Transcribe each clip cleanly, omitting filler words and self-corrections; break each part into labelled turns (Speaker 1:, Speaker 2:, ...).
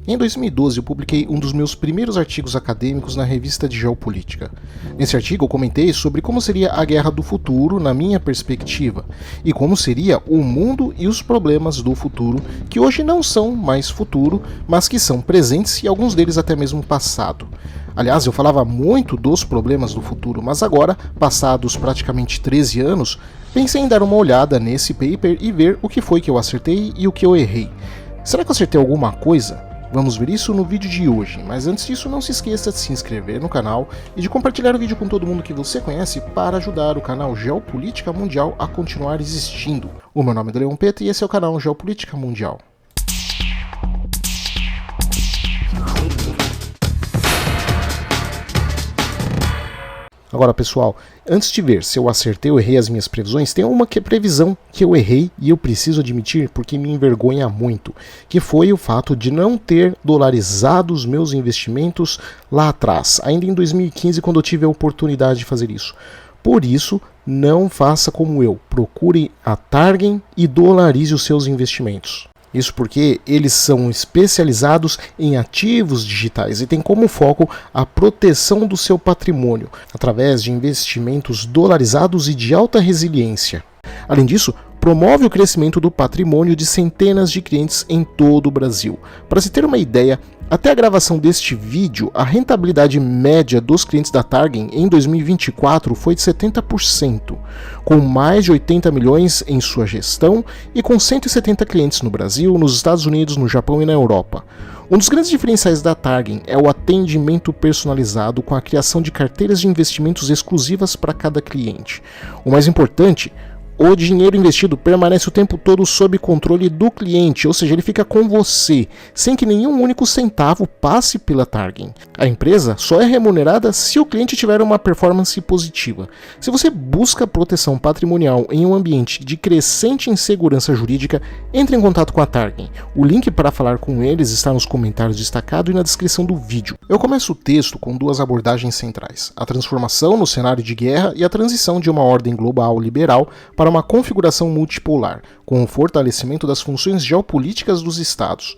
Speaker 1: Em 2012, eu publiquei um dos meus primeiros artigos acadêmicos na revista de Geopolítica. Nesse artigo, eu comentei sobre como seria a guerra do futuro na minha perspectiva, e como seria o mundo e os problemas do futuro, que hoje não são mais futuro, mas que são presentes e alguns deles até mesmo passado. Aliás, eu falava muito dos problemas do futuro, mas agora, passados praticamente 13 anos, pensei em dar uma olhada nesse paper e ver o que foi que eu acertei e o que eu errei. Será que eu acertei alguma coisa? Vamos ver isso no vídeo de hoje, mas antes disso não se esqueça de se inscrever no canal e de compartilhar o vídeo com todo mundo que você conhece para ajudar o canal Geopolítica Mundial a continuar existindo. O meu nome é Leon Peta e esse é o canal Geopolítica Mundial. Agora pessoal, antes de ver se eu acertei ou errei as minhas previsões, tem uma previsão que eu errei e eu preciso admitir porque me envergonha muito, que foi o fato de não ter dolarizado os meus investimentos lá atrás, ainda em 2015 quando eu tive a oportunidade de fazer isso. Por isso, não faça como eu, procure a Targen e dolarize os seus investimentos. Isso porque eles são especializados em ativos digitais e têm como foco a proteção do seu patrimônio, através de investimentos dolarizados e de alta resiliência. Além disso, promove o crescimento do patrimônio de centenas de clientes em todo o Brasil. Para se ter uma ideia, até a gravação deste vídeo, a rentabilidade média dos clientes da Targen em 2024 foi de 70%, com mais de 80 milhões em sua gestão e com 170 clientes no Brasil, nos Estados Unidos, no Japão e na Europa. Um dos grandes diferenciais da Targen é o atendimento personalizado com a criação de carteiras de investimentos exclusivas para cada cliente. O mais importante, o dinheiro investido permanece o tempo todo sob controle do cliente, ou seja, ele fica com você, sem que nenhum único centavo passe pela Targen. A empresa só é remunerada se o cliente tiver uma performance positiva. Se você busca proteção patrimonial em um ambiente de crescente insegurança jurídica, entre em contato com a Targen. O link para falar com eles está nos comentários destacado e na descrição do vídeo. Eu começo o texto com duas abordagens centrais: a transformação no cenário de guerra e a transição de uma ordem global liberal para uma configuração multipolar, com o fortalecimento das funções geopolíticas dos estados.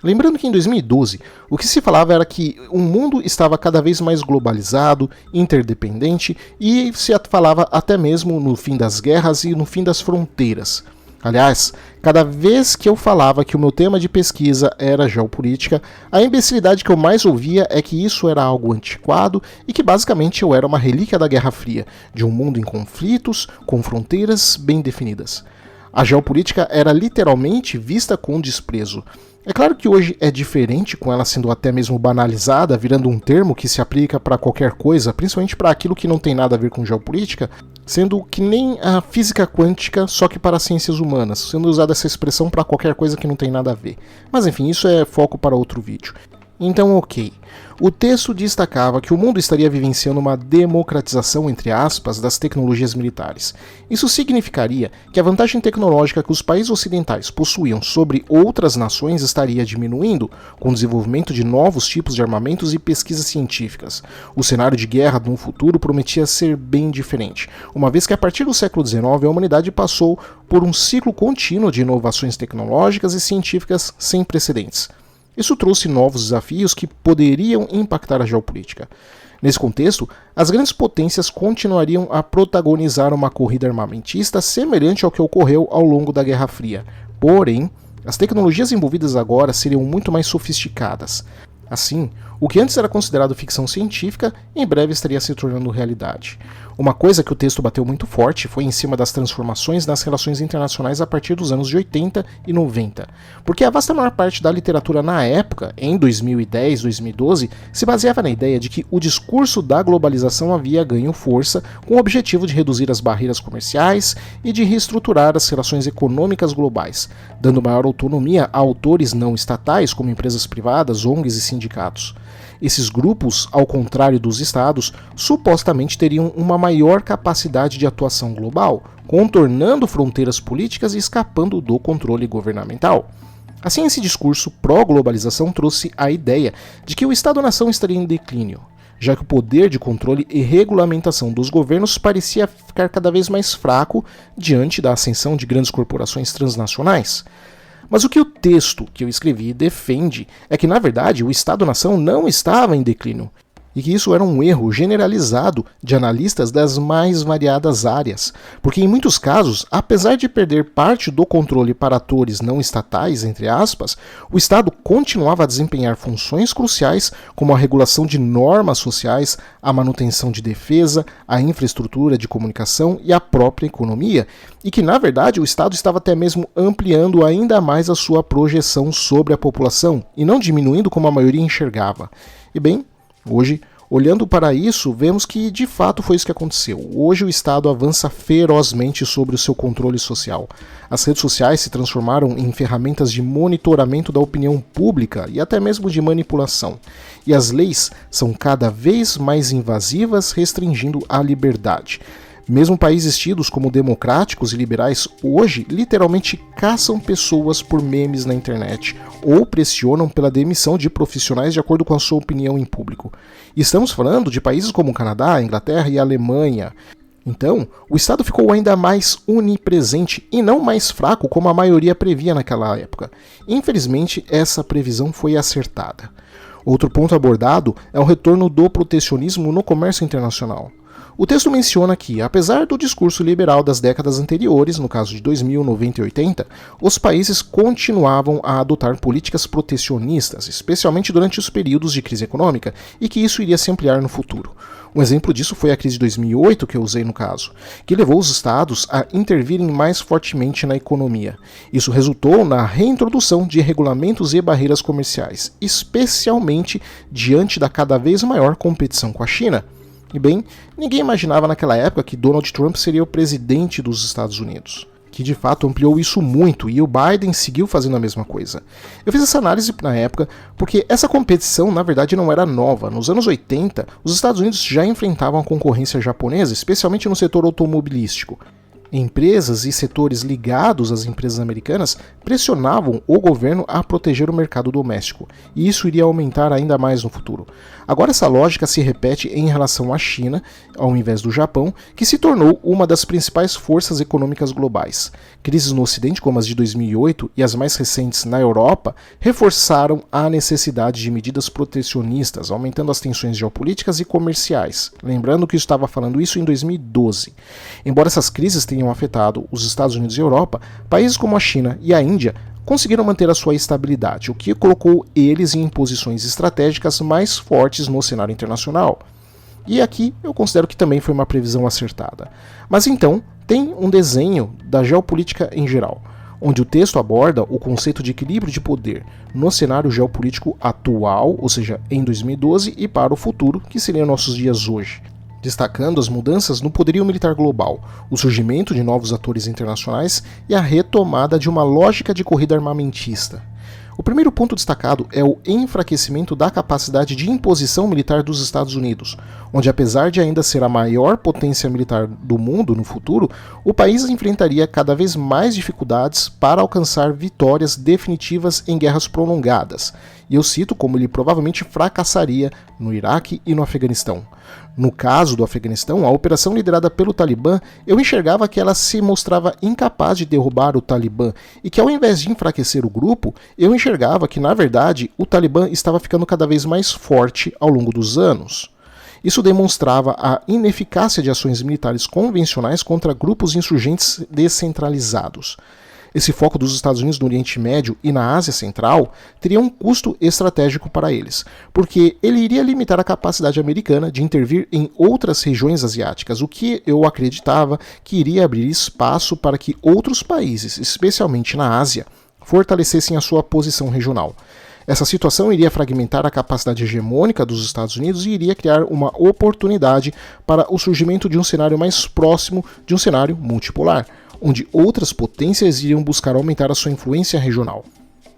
Speaker 1: Lembrando que em 2012, o que se falava era que o mundo estava cada vez mais globalizado, interdependente e se falava até mesmo no fim das guerras e no fim das fronteiras. Aliás, cada vez que eu falava que o meu tema de pesquisa era geopolítica, a imbecilidade que eu mais ouvia é que isso era algo antiquado e que basicamente eu era uma relíquia da Guerra Fria, de um mundo em conflitos, com fronteiras bem definidas. A geopolítica era literalmente vista com desprezo. É claro que hoje é diferente, com ela sendo até mesmo banalizada, virando um termo que se aplica para qualquer coisa, principalmente para aquilo que não tem nada a ver com geopolítica, sendo que nem a física quântica, só que para ciências humanas, sendo usada essa expressão para qualquer coisa que não tem nada a ver. Mas enfim, isso é foco para outro vídeo. Então, ok. O texto destacava que o mundo estaria vivenciando uma democratização, entre aspas, das tecnologias militares. Isso significaria que a vantagem tecnológica que os países ocidentais possuíam sobre outras nações estaria diminuindo, com o desenvolvimento de novos tipos de armamentos e pesquisas científicas. O cenário de guerra no futuro prometia ser bem diferente, uma vez que a partir do século XIX a humanidade passou por um ciclo contínuo de inovações tecnológicas e científicas sem precedentes. Isso trouxe novos desafios que poderiam impactar a geopolítica. Nesse contexto, as grandes potências continuariam a protagonizar uma corrida armamentista semelhante ao que ocorreu ao longo da Guerra Fria. Porém, as tecnologias envolvidas agora seriam muito mais sofisticadas. Assim, o que antes era considerado ficção científica, em breve estaria se tornando realidade. Uma coisa que o texto bateu muito forte foi em cima das transformações nas relações internacionais a partir dos anos de 80 e 90, porque a vasta maior parte da literatura na época, em 2010, 2012, se baseava na ideia de que o discurso da globalização havia ganho força com o objetivo de reduzir as barreiras comerciais e de reestruturar as relações econômicas globais, dando maior autonomia a autores não estatais como empresas privadas, ONGs e sindicatos. Esses grupos, ao contrário dos estados, supostamente teriam uma maior capacidade de atuação global, contornando fronteiras políticas e escapando do controle governamental. Assim, esse discurso pró-globalização trouxe a ideia de que o Estado-nação estaria em declínio, já que o poder de controle e regulamentação dos governos parecia ficar cada vez mais fraco diante da ascensão de grandes corporações transnacionais. Mas o que o texto que eu escrevi defende é que, na verdade, o Estado-nação não estava em declínio, e que isso era um erro generalizado de analistas das mais variadas áreas, porque em muitos casos, apesar de perder parte do controle para atores não estatais, entre aspas, o Estado continuava a desempenhar funções cruciais como a regulação de normas sociais, a manutenção de defesa, a infraestrutura de comunicação e a própria economia, e que na verdade o Estado estava até mesmo ampliando ainda mais a sua projeção sobre a população e não diminuindo como a maioria enxergava. E bem, hoje, olhando para isso, vemos que de fato foi isso que aconteceu. Hoje o Estado avança ferozmente sobre o seu controle social. As redes sociais se transformaram em ferramentas de monitoramento da opinião pública e até mesmo de manipulação. E as leis são cada vez mais invasivas, restringindo a liberdade. Mesmo países tidos como democráticos e liberais hoje literalmente caçam pessoas por memes na internet ou pressionam pela demissão de profissionais de acordo com a sua opinião em público. E estamos falando de países como o Canadá, a Inglaterra e a Alemanha. Então, o Estado ficou ainda mais onipresente e não mais fraco como a maioria previa naquela época. Infelizmente, essa previsão foi acertada. Outro ponto abordado é o retorno do protecionismo no comércio internacional. O texto menciona que, apesar do discurso liberal das décadas anteriores, no caso de 2000, 90 e 80, os países continuavam a adotar políticas protecionistas, especialmente durante os períodos de crise econômica, e que isso iria se ampliar no futuro. Um exemplo disso foi a crise de 2008, que eu usei no caso, que levou os estados a intervirem mais fortemente na economia. Isso resultou na reintrodução de regulamentos e barreiras comerciais, especialmente diante da cada vez maior competição com a China. E bem, ninguém imaginava naquela época que Donald Trump seria o presidente dos Estados Unidos, que de fato ampliou isso muito, e o Biden seguiu fazendo a mesma coisa. Eu fiz essa análise na época porque essa competição na verdade não era nova. Nos anos 80, os Estados Unidos já enfrentavam a concorrência japonesa, especialmente no setor automobilístico. Empresas e setores ligados às empresas americanas pressionavam o governo a proteger o mercado doméstico, e isso iria aumentar ainda mais no futuro. Agora essa lógica se repete em relação à China, ao invés do Japão, que se tornou uma das principais forças econômicas globais. Crises no Ocidente, como as de 2008 e as mais recentes na Europa, reforçaram a necessidade de medidas protecionistas, aumentando as tensões geopolíticas e comerciais. Lembrando que eu estava falando isso em 2012. Embora essas crises tenham afetado os Estados Unidos e a Europa, países como a China e a Índia conseguiram manter a sua estabilidade, o que colocou eles em posições estratégicas mais fortes no cenário internacional. E aqui eu considero que também foi uma previsão acertada. Mas então, tem um desenho da geopolítica em geral, onde o texto aborda o conceito de equilíbrio de poder no cenário geopolítico atual, ou seja, em 2012 e para o futuro, que seriam nossos dias hoje, destacando as mudanças no poderio militar global, o surgimento de novos atores internacionais e a retomada de uma lógica de corrida armamentista. O primeiro ponto destacado é o enfraquecimento da capacidade de imposição militar dos Estados Unidos, onde apesar de ainda ser a maior potência militar do mundo no futuro, o país enfrentaria cada vez mais dificuldades para alcançar vitórias definitivas em guerras prolongadas, e eu cito como ele provavelmente fracassaria no Iraque e no Afeganistão. No caso do Afeganistão, a operação liderada pelo Talibã, eu enxergava que ela se mostrava incapaz de derrubar o Talibã e que ao invés de enfraquecer o grupo, eu enxergava que na verdade o Talibã estava ficando cada vez mais forte ao longo dos anos. Isso demonstrava a ineficácia de ações militares convencionais contra grupos insurgentes descentralizados. Esse foco dos Estados Unidos no Oriente Médio e na Ásia Central teria um custo estratégico para eles, porque ele iria limitar a capacidade americana de intervir em outras regiões asiáticas, o que eu acreditava que iria abrir espaço para que outros países, especialmente na Ásia, fortalecessem a sua posição regional. Essa situação iria fragmentar a capacidade hegemônica dos Estados Unidos e iria criar uma oportunidade para o surgimento de um cenário mais próximo de um cenário multipolar, onde outras potências iriam buscar aumentar a sua influência regional.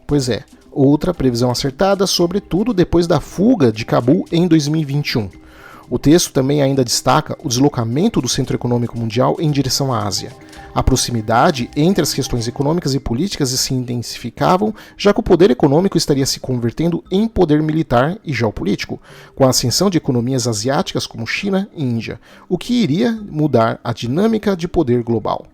Speaker 1: Pois é, outra previsão acertada, sobretudo depois da fuga de Cabul em 2021. O texto também ainda destaca o deslocamento do centro econômico mundial em direção à Ásia. A proximidade entre as questões econômicas e políticas se intensificavam, já que o poder econômico estaria se convertendo em poder militar e geopolítico, com a ascensão de economias asiáticas como China e Índia, o que iria mudar a dinâmica de poder global.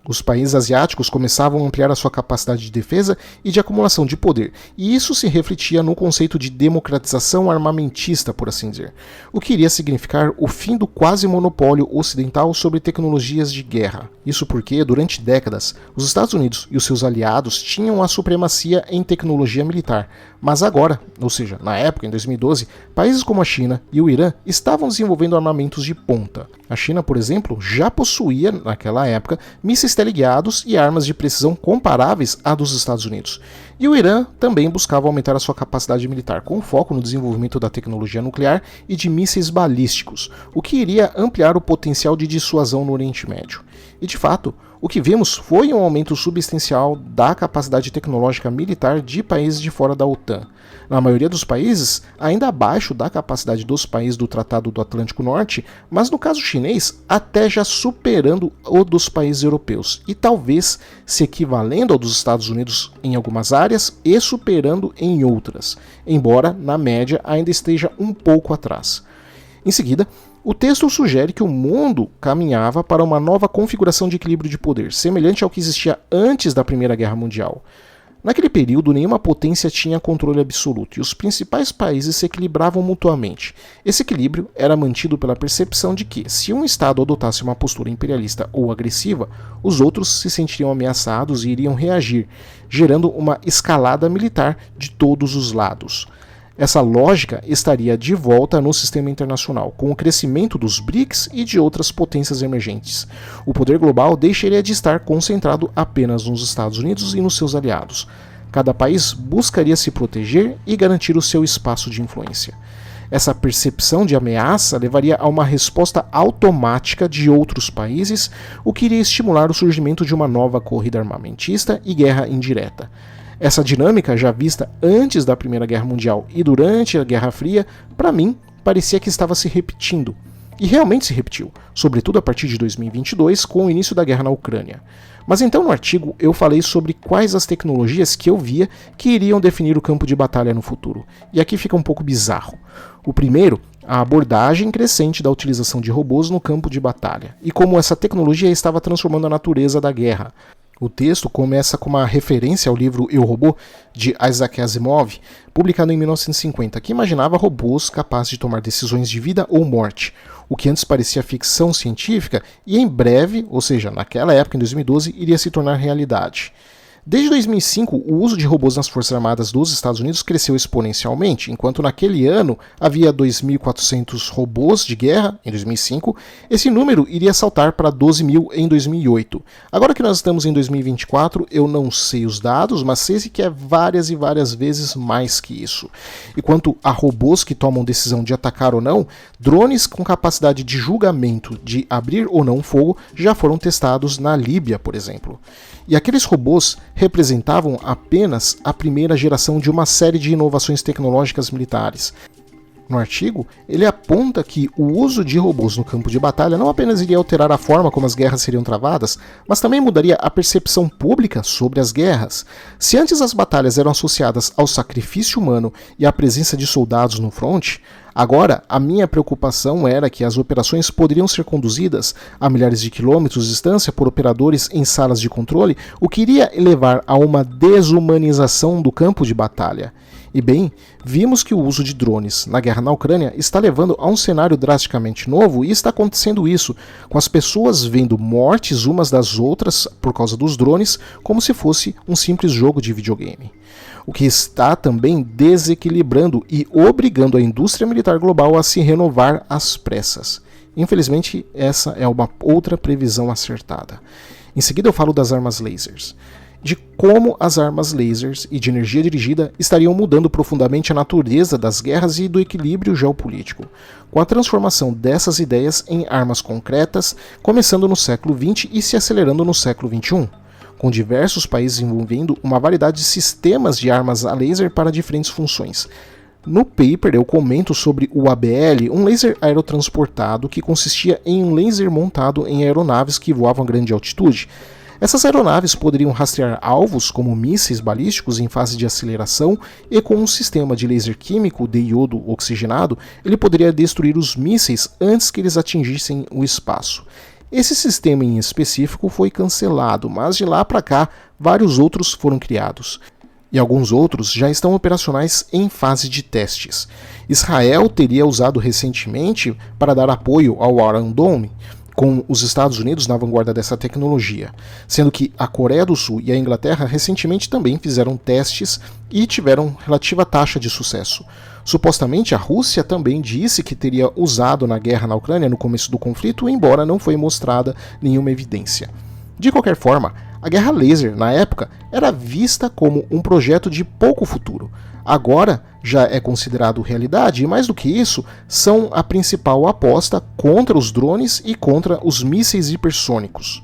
Speaker 1: Os países asiáticos começavam a ampliar a sua capacidade de defesa e de acumulação de poder, e isso se refletia no conceito de democratização armamentista, por assim dizer, o que iria significar o fim do quase monopólio ocidental sobre tecnologias de guerra. Isso porque, durante décadas, os Estados Unidos e os seus aliados tinham a supremacia em tecnologia militar, mas agora, ou seja, na época, em 2012, países como a China e o Irã estavam desenvolvendo armamentos de ponta. A China, por exemplo, já possuía, naquela época, mísseis teleguiados e armas de precisão comparáveis à dos Estados Unidos. E o Irã também buscava aumentar a sua capacidade militar, com foco no desenvolvimento da tecnologia nuclear e de mísseis balísticos, o que iria ampliar o potencial de dissuasão no Oriente Médio. E de fato, o que vimos foi um aumento substancial da capacidade tecnológica militar de países de fora da OTAN. Na maioria dos países, ainda abaixo da capacidade dos países do Tratado do Atlântico Norte, mas no caso chinês, até já superando o dos países europeus, e talvez se equivalendo ao dos Estados Unidos em algumas áreas e superando em outras, embora na média ainda esteja um pouco atrás. Em seguida, o texto sugere que o mundo caminhava para uma nova configuração de equilíbrio de poder, semelhante ao que existia antes da Primeira Guerra Mundial. Naquele período, nenhuma potência tinha controle absoluto e os principais países se equilibravam mutuamente. Esse equilíbrio era mantido pela percepção de que, se um Estado adotasse uma postura imperialista ou agressiva, os outros se sentiriam ameaçados e iriam reagir, gerando uma escalada militar de todos os lados. Essa lógica estaria de volta no sistema internacional, com o crescimento dos BRICS e de outras potências emergentes. O poder global deixaria de estar concentrado apenas nos Estados Unidos e nos seus aliados. Cada país buscaria se proteger e garantir o seu espaço de influência. Essa percepção de ameaça levaria a uma resposta automática de outros países, o que iria estimular o surgimento de uma nova corrida armamentista e guerra indireta. Essa dinâmica, já vista antes da Primeira Guerra Mundial e durante a Guerra Fria, para mim, parecia que estava se repetindo. E realmente se repetiu, sobretudo a partir de 2022, com o início da guerra na Ucrânia. Mas então no artigo eu falei sobre quais as tecnologias que eu via que iriam definir o campo de batalha no futuro. E aqui fica um pouco bizarro. O primeiro, a abordagem crescente da utilização de robôs no campo de batalha, e como essa tecnologia estava transformando a natureza da guerra. O texto começa com uma referência ao livro Eu, Robô, de Isaac Asimov, publicado em 1950, que imaginava robôs capazes de tomar decisões de vida ou morte, o que antes parecia ficção científica e em breve, ou seja, naquela época, em 2012, iria se tornar realidade. Desde 2005, o uso de robôs nas Forças Armadas dos Estados Unidos cresceu exponencialmente, enquanto naquele ano havia 2.400 robôs de guerra, em 2005, esse número iria saltar para 12.000 em 2008. Agora que nós estamos em 2024, eu não sei os dados, mas sei que é várias e várias vezes mais que isso. E quanto a robôs que tomam decisão de atacar ou não, drones com capacidade de julgamento de abrir ou não fogo já foram testados na Líbia, por exemplo. E aqueles robôs representavam apenas a primeira geração de uma série de inovações tecnológicas militares. No artigo, ele aponta que o uso de robôs no campo de batalha não apenas iria alterar a forma como as guerras seriam travadas, mas também mudaria a percepção pública sobre as guerras. Se antes as batalhas eram associadas ao sacrifício humano e à presença de soldados no fronte, agora a minha preocupação era que as operações poderiam ser conduzidas a milhares de quilômetros de distância por operadores em salas de controle, o que iria levar a uma desumanização do campo de batalha. E bem, vimos que o uso de drones na guerra na Ucrânia está levando a um cenário drasticamente novo e está acontecendo isso, com as pessoas vendo mortes umas das outras por causa dos drones como se fosse um simples jogo de videogame. O que está também desequilibrando e obrigando a indústria militar global a se renovar às pressas. Infelizmente, essa é uma outra previsão acertada. Em seguida eu falo das armas lasers, de como as armas lasers e de energia dirigida estariam mudando profundamente a natureza das guerras e do equilíbrio geopolítico, com a transformação dessas ideias em armas concretas, começando no século XX e se acelerando no século XXI, com diversos países envolvendo uma variedade de sistemas de armas a laser para diferentes funções. No paper eu comento sobre o ABL, um laser aerotransportado que consistia em um laser montado em aeronaves que voavam a grande altitude. Essas aeronaves poderiam rastrear alvos como mísseis balísticos em fase de aceleração e com um sistema de laser químico de iodo oxigenado, ele poderia destruir os mísseis antes que eles atingissem o espaço. Esse sistema em específico foi cancelado, mas de lá para cá vários outros foram criados. E alguns outros já estão operacionais em fase de testes. Israel teria usado recentemente para dar apoio ao Iron Dome, com os Estados Unidos na vanguarda dessa tecnologia, sendo que a Coreia do Sul e a Inglaterra recentemente também fizeram testes e tiveram relativa taxa de sucesso. Supostamente a Rússia também disse que teria usado na guerra na Ucrânia no começo do conflito, embora não foi mostrada nenhuma evidência. De qualquer forma, a guerra laser, na época, era vista como um projeto de pouco futuro. Agora já é considerado realidade e, mais do que isso, são a principal aposta contra os drones e contra os mísseis hipersônicos.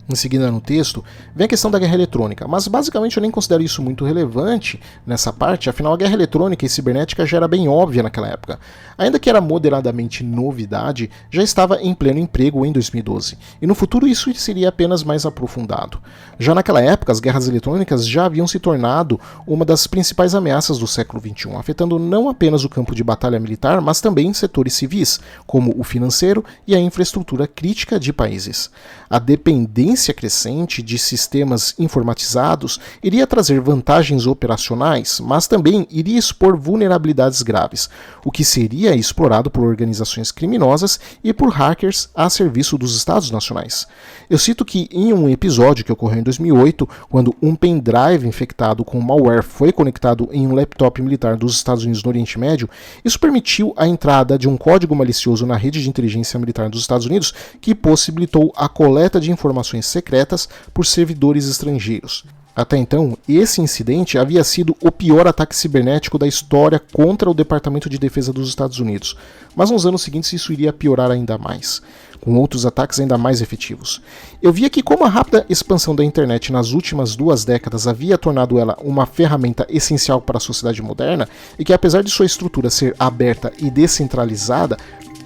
Speaker 1: Em seguida no texto, vem a questão da guerra eletrônica, mas basicamente eu nem considero isso muito relevante nessa parte, afinal a guerra eletrônica e cibernética já era bem óbvia naquela época. Ainda que era moderadamente novidade, já estava em pleno emprego em 2012, e no futuro isso seria apenas mais aprofundado. Já naquela época, as guerras eletrônicas já haviam se tornado uma das principais ameaças do século XXI, afetando não apenas o campo de batalha militar, mas também setores civis, como o financeiro e a infraestrutura crítica de países. A dependência crescente de sistemas informatizados iria trazer vantagens operacionais, mas também iria expor vulnerabilidades graves, o que seria explorado por organizações criminosas e por hackers a serviço dos Estados nacionais. Eu cito que em um episódio que ocorreu em 2008, quando um pendrive infectado com malware foi conectado em um laptop militar dos Estados Unidos no Oriente Médio, isso permitiu a entrada de um código malicioso na rede de inteligência militar dos Estados Unidos que possibilitou a coleta de informações secretas por servidores estrangeiros. Até então, esse incidente havia sido o pior ataque cibernético da história contra o Departamento de Defesa dos Estados Unidos, mas nos anos seguintes isso iria piorar ainda mais, com outros ataques ainda mais efetivos. Eu via que como a rápida expansão da internet nas últimas 2 décadas havia tornado ela uma ferramenta essencial para a sociedade moderna, e que apesar de sua estrutura ser aberta e descentralizada,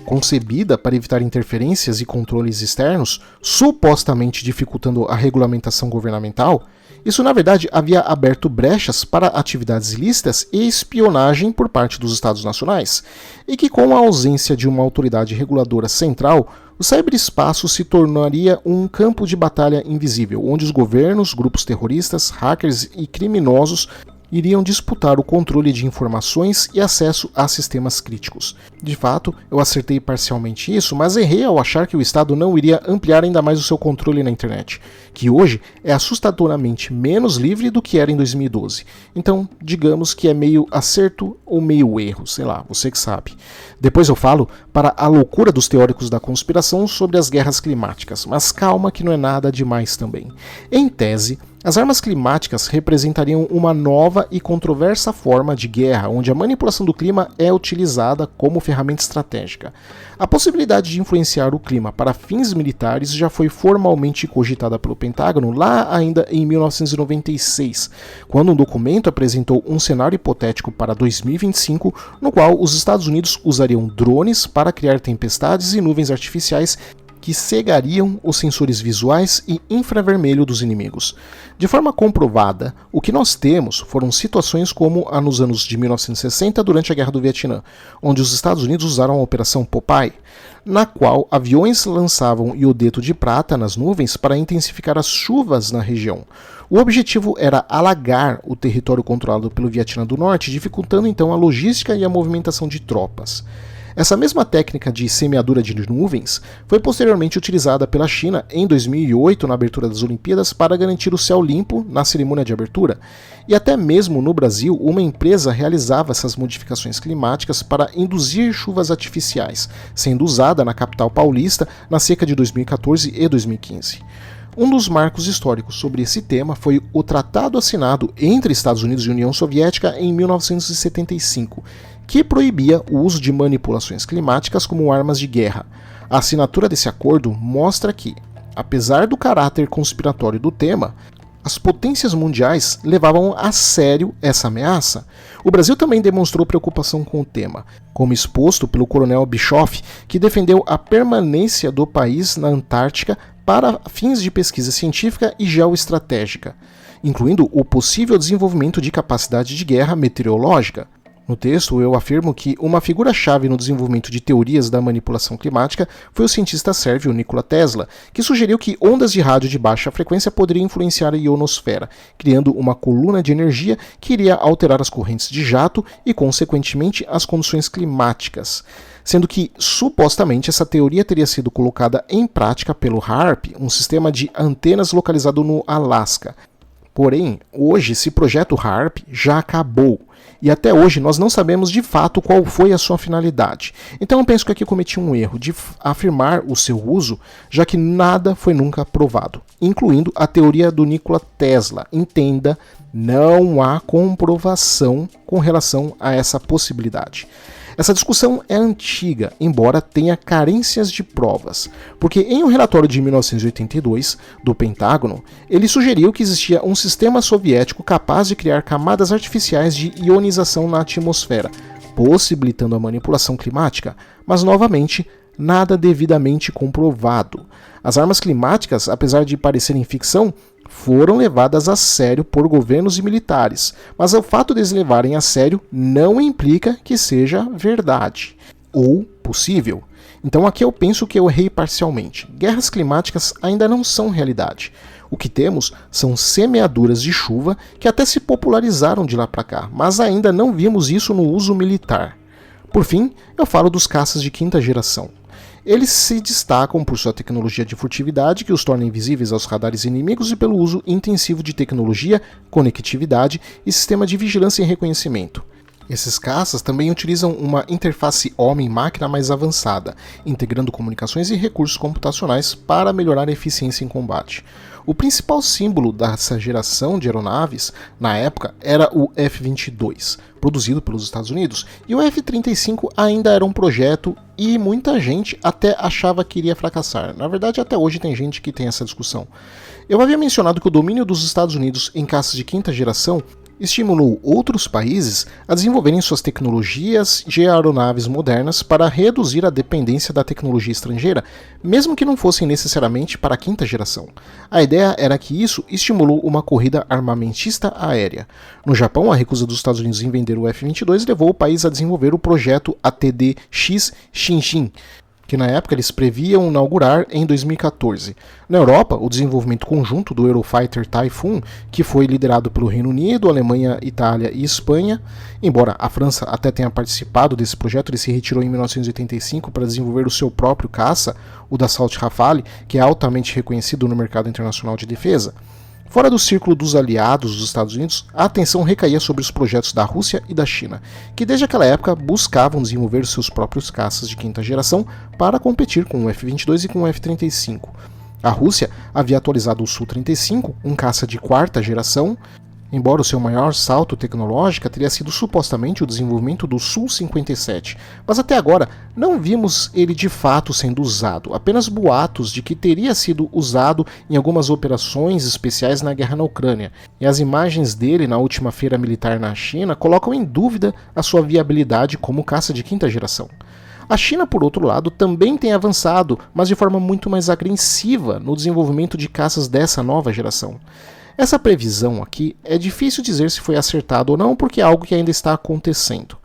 Speaker 1: concebida para evitar interferências e controles externos, supostamente dificultando a regulamentação governamental, isso na verdade havia aberto brechas para atividades ilícitas e espionagem por parte dos Estados nacionais, e que com a ausência de uma autoridade reguladora central, o ciberespaço se tornaria um campo de batalha invisível, onde os governos, grupos terroristas, hackers e criminosos iriam disputar o controle de informações e acesso a sistemas críticos. De fato, eu acertei parcialmente isso, mas errei ao achar que o Estado não iria ampliar ainda mais o seu controle na internet, que hoje é assustadoramente menos livre do que era em 2012. Então, digamos que é meio acerto ou meio erro, sei lá, você que sabe. Depois eu falo para a loucura dos teóricos da conspiração sobre as guerras climáticas, mas calma que não é nada demais também. Em tese, as armas climáticas representariam uma nova e controversa forma de guerra, onde a manipulação do clima é utilizada como ferramenta estratégica. A possibilidade de influenciar o clima para fins militares já foi formalmente cogitada pelo Pentágono lá ainda em 1996, quando um documento apresentou um cenário hipotético para 2025, no qual os Estados Unidos usariam drones para criar tempestades e nuvens artificiais que cegariam os sensores visuais e infravermelho dos inimigos. De forma comprovada, o que nós temos foram situações como a nos anos de 1960 durante a Guerra do Vietnã, onde os Estados Unidos usaram a Operação Popeye, na qual aviões lançavam iodeto de prata nas nuvens para intensificar as chuvas na região. O objetivo era alagar o território controlado pelo Vietnã do Norte, dificultando então a logística e a movimentação de tropas. Essa mesma técnica de semeadura de nuvens foi posteriormente utilizada pela China em 2008 na abertura das Olimpíadas para garantir o céu limpo na cerimônia de abertura. E até mesmo no Brasil, uma empresa realizava essas modificações climáticas para induzir chuvas artificiais, sendo usada na capital paulista na seca de 2014 e 2015. Um dos marcos históricos sobre esse tema foi o tratado assinado entre Estados Unidos e União Soviética em 1975, que proibia o uso de manipulações climáticas como armas de guerra. A assinatura desse acordo mostra que, apesar do caráter conspiratório do tema, as potências mundiais levavam a sério essa ameaça. O Brasil também demonstrou preocupação com o tema, como exposto pelo coronel Bischoff, que defendeu a permanência do país na Antártica para fins de pesquisa científica e geoestratégica, incluindo o possível desenvolvimento de capacidade de guerra meteorológica. No texto, eu afirmo que uma figura-chave no desenvolvimento de teorias da manipulação climática foi o cientista sérvio Nikola Tesla, que sugeriu que ondas de rádio de baixa frequência poderiam influenciar a ionosfera, criando uma coluna de energia que iria alterar as correntes de jato e, consequentemente, as condições climáticas. Sendo que, supostamente, essa teoria teria sido colocada em prática pelo HAARP, um sistema de antenas localizado no Alasca. Porém, hoje esse projeto HAARP já acabou. E até hoje nós não sabemos de fato qual foi a sua finalidade. Então eu penso que aqui eu cometi um erro de afirmar o seu uso, já que nada foi nunca provado, incluindo a teoria do Nikola Tesla. Entenda, não há comprovação com relação a essa possibilidade. Essa discussão é antiga, embora tenha carências de provas, porque em um relatório de 1982 do Pentágono, ele sugeriu que existia um sistema soviético capaz de criar camadas artificiais de ionização na atmosfera, possibilitando a manipulação climática, mas novamente nada devidamente comprovado. As armas climáticas, apesar de parecerem ficção, foram levadas a sério por governos e militares, mas o fato de eles levarem a sério não implica que seja verdade ou possível. Então aqui eu penso que eu errei parcialmente. Guerras climáticas ainda não são realidade. O que temos são semeaduras de chuva que até se popularizaram de lá para cá, mas ainda não vimos isso no uso militar. Por fim, eu falo dos caças de quinta geração. Eles se destacam por sua tecnologia de furtividade, que os torna invisíveis aos radares inimigos, e pelo uso intensivo de tecnologia, conectividade e sistema de vigilância e reconhecimento. Esses caças também utilizam uma interface homem-máquina mais avançada, integrando comunicações e recursos computacionais para melhorar a eficiência em combate. O principal símbolo dessa geração de aeronaves, na época, era o F-22, produzido pelos Estados Unidos, e o F-35 ainda era um projeto e muita gente até achava que iria fracassar. Na verdade, até hoje tem gente que tem essa discussão. Eu havia mencionado que o domínio dos Estados Unidos em caças de quinta geração estimulou outros países a desenvolverem suas tecnologias de aeronaves modernas para reduzir a dependência da tecnologia estrangeira, mesmo que não fossem necessariamente para a quinta geração. A ideia era que isso estimulou uma corrida armamentista aérea. No Japão, a recusa dos Estados Unidos em vender o F-22 levou o país a desenvolver o projeto ATD-X Shinshin, que na época eles previam inaugurar em 2014. Na Europa, o desenvolvimento conjunto do Eurofighter Typhoon, que foi liderado pelo Reino Unido, Alemanha, Itália e Espanha. Embora a França até tenha participado desse projeto, ele se retirou em 1985 para desenvolver o seu próprio caça, o Dassault Rafale, que é altamente reconhecido no mercado internacional de defesa. Fora do círculo dos aliados dos Estados Unidos, a atenção recaía sobre os projetos da Rússia e da China, que desde aquela época buscavam desenvolver seus próprios caças de quinta geração para competir com o F-22 e com o F-35. A Rússia havia atualizado o Su-35, um caça de quarta geração, embora o seu maior salto tecnológico teria sido supostamente o desenvolvimento do Su-57, mas até agora não vimos ele de fato sendo usado, apenas boatos de que teria sido usado em algumas operações especiais na guerra na Ucrânia, e as imagens dele na última feira militar na China colocam em dúvida a sua viabilidade como caça de quinta geração. A China, por outro lado, também tem avançado, mas de forma muito mais agressiva no desenvolvimento de caças dessa nova geração. Essa previsão aqui é difícil dizer se foi acertado ou não, porque é algo que ainda está acontecendo.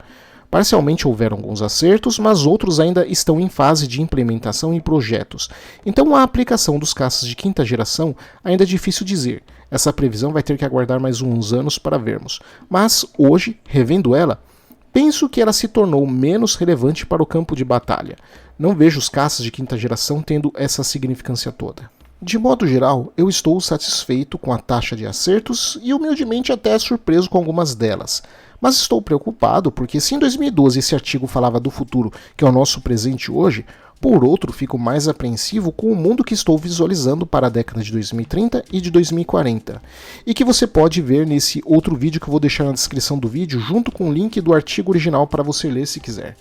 Speaker 1: Parcialmente houveram alguns acertos, mas outros ainda estão em fase de implementação em projetos. Então a aplicação dos caças de quinta geração ainda é difícil dizer. Essa previsão vai ter que aguardar mais uns anos para vermos. Mas hoje, revendo ela, penso que ela se tornou menos relevante para o campo de batalha. Não vejo os caças de quinta geração tendo essa significância toda. De modo geral, eu estou satisfeito com a taxa de acertos e humildemente até surpreso com algumas delas. Mas estou preocupado porque se em 2012 esse artigo falava do futuro, que é o nosso presente hoje, por outro fico mais apreensivo com o mundo que estou visualizando para a década de 2030 e de 2040. E que você pode ver nesse outro vídeo que eu vou deixar na descrição do vídeo, junto com o link do artigo original para você ler se quiser.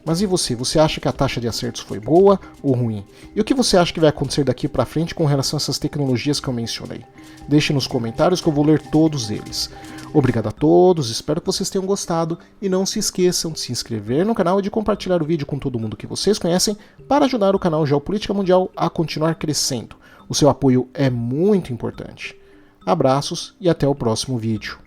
Speaker 1: Mas e você? Você acha que a taxa de acertos foi boa ou ruim? E o que você acha que vai acontecer daqui para frente com relação a essas tecnologias que eu mencionei? Deixe nos comentários que eu vou ler todos eles. Obrigado a todos, espero que vocês tenham gostado e não se esqueçam de se inscrever no canal e de compartilhar o vídeo com todo mundo que vocês conhecem para ajudar o canal Geopolítica Mundial a continuar crescendo. O seu apoio é muito importante. Abraços e até o próximo vídeo.